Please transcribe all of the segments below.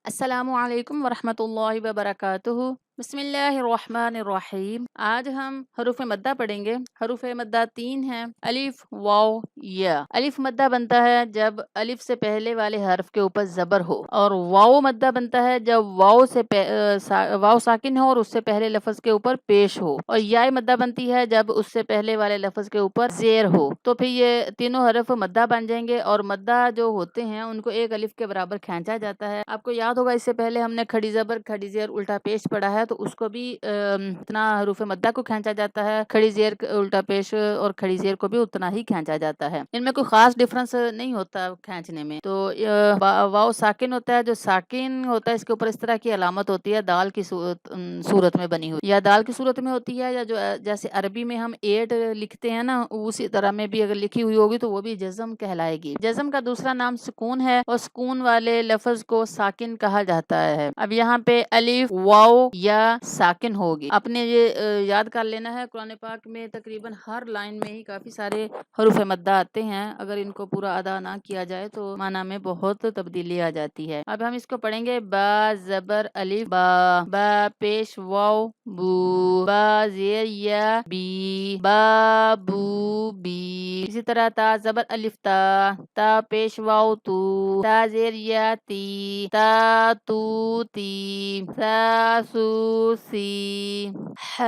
السلام علیکم ورحمۃ اللہ وبرکاتہ۔ بسم اللہ الرحمن الرحیم۔ آج ہم حروف مدہ پڑھیں گے۔ حروف مدہ 3 ہیں: الف، واو، یا۔ الف مدہ بنتا ہے جب الف سے پہلے والے حرف کے اوپر زبر ہو، اور واو مدہ بنتا ہے جب واو ساکن ہو اور اس سے پہلے لفظ کے اوپر پیش ہو، اور یا مدہ بنتی ہے جب اس سے پہلے والے لفظ کے اوپر زیر ہو۔ تو پھر یہ تینوں حرف مدہ بن جائیں گے، اور مدہ جو ہوتے ہیں ان کو ایک الف کے برابر کھینچا جاتا ہے۔ آپ کو یاد ہوگا اس سے پہلے ہم نے کھڑی زبر کھڑی زیر الٹا پیش پڑھا ہے، تو اس کو بھی اتنا حروف مدہ کو کھینچا جاتا ہے، کھڑی زیر الٹا پیش اور کھڑی زیر کو بھی اتنا ہی کھینچا جاتا ہے۔ ان میں کوئی خاص ڈفرنس نہیں ہوتا کھینچنے میں۔ تو واو ساکن ہوتا ہے، جو ساکن ہوتا ہے اس کے اوپر اس طرح کی علامت ہوتی ہے دال کی صورت میں بنی ہوئی، یا دال کی صورت میں ہوتی ہے، یا جو جیسے عربی میں ہم 8 لکھتے ہیں نا، اسی طرح میں بھی اگر لکھی ہوئی ہوگی تو وہ بھی جزم کہلائے گی۔ جزم کا دوسرا نام سکون ہے، اور سکون والے لفظ کو ساکن کہا جاتا ہے۔ اب یہاں پہ الف، واو، یا ساکن ہوگی، آپ نے یہ یاد کر لینا ہے۔ قرآن پاک میں تقریباً ہر لائن میں ہی کافی سارے حروف مدہ آتے ہیں، اگر ان کو پورا ادا نہ کیا جائے تو معنی میں بہت تبدیلی آ جاتی ہے۔ اب ہم اس کو پڑھیں گے: با زبر الف با، با پیش واو بو، با زیر یا بی، با بو بی۔ اسی طرح تا زبر الف تا، تا پیش واو تو، تا زیر یا تی، تا تو تی، سا سو سی، ح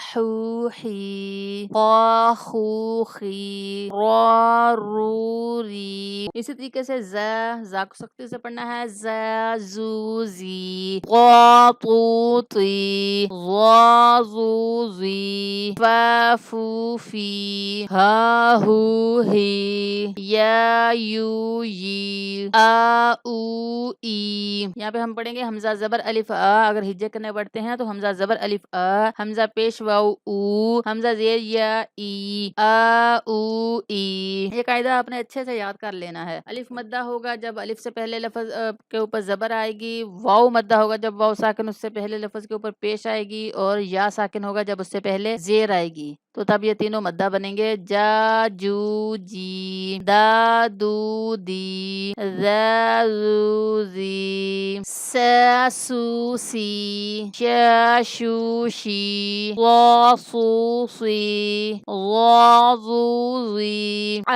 حو حی، قا خو خی، را رو ری۔ اسی طریقے سے زا کو سختی سے پڑھنا ہے: زا زو زی، غا تو تی، غا زو زی، فا فو فی، ہا ہو ہی، یا یو یی، آ او ای۔ یہاں پہ ہم پڑھیں گے حمزہ زبر الف آ، اگر ہجے کرنے پڑھتے ہیں تو حمزہ زبر الف آ، حمزہ پیش واو او، حمزہ زیر یا ای، آ او ای۔ یہ قاعدہ آپ نے اچھے سے یاد کر لینا ہے۔ الف مدہ ہوگا جب الف سے پہلے لفظ کے اوپر زبر آئے گی، واو مدہ ہوگا جب واو ساکن اس سے پہلے لفظ کے اوپر پیش آئے گی، اور یا ساکن ہوگا جب اس سے پہلے زیر آئے گی، تو تب یہ تینوں مدہ بنیں گے: جا جو جی، دا دو دی، ذا زو زی، سا سو سی، شا شو شی، ضا صو سی، ظا ظو زی، ع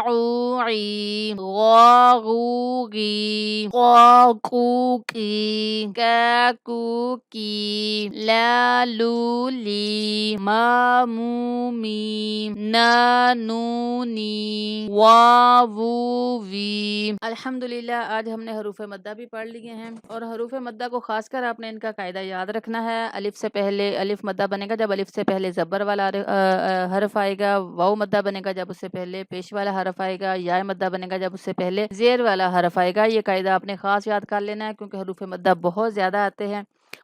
عو عی، غا غو غی، قا قو قی، کا کو کی، لا لو لی، ما مو می، نا نو نی، وا وو وی۔ الحمدللہ آج ہم نے حروف مدہ بھی پڑھ لیے ہیں، اور حروف مدہ کو خاص کر آپ نے ان کا قاعدہ یاد رکھنا ہے۔ الف سے پہلے الف مدہ بنے گا جب الف سے پہلے زبر والا حرف آئے گا، واو مدہ بنے گا جب اس سے پہلے پیش والا حرف آئے گا، یا مدہ بنے گا جب اس سے پہلے زیر والا حرف آئے گا۔ یہ قاعدہ آپ نے خاص یاد کر لینا ہے، کیونکہ حروف مدہ بہت زیادہ آتے ہیں۔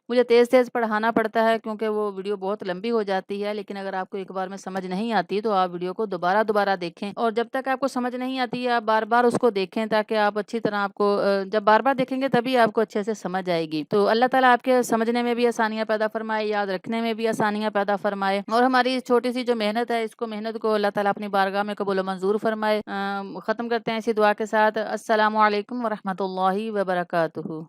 مجھے تیز تیز پڑھانا پڑتا ہے کیونکہ وہ ویڈیو بہت لمبی ہو جاتی ہے، لیکن اگر آپ کو ایک بار میں سمجھ نہیں آتی تو آپ ویڈیو کو دوبارہ دیکھیں، اور جب تک آپ کو سمجھ نہیں آتی آپ بار بار اس کو دیکھیں، تاکہ آپ اچھی طرح آپ کو جب بار بار دیکھیں گے تبھی آپ کو اچھے سے سمجھ آئے گی۔ تو اللہ تعالیٰ آپ کے سمجھنے میں بھی آسانیاں پیدا فرمائے، یاد رکھنے میں بھی آسانیاں پیدا فرمائے، اور ہماری چھوٹی سی جو محنت ہے محنت کو اللہ تعالیٰ اپنی بارگاہ میں قبول و منظور فرمائے۔ ختم کرتے ہیں اسی دعا کے ساتھ: السلام علیکم ورحمۃ اللہ وبرکاتہ۔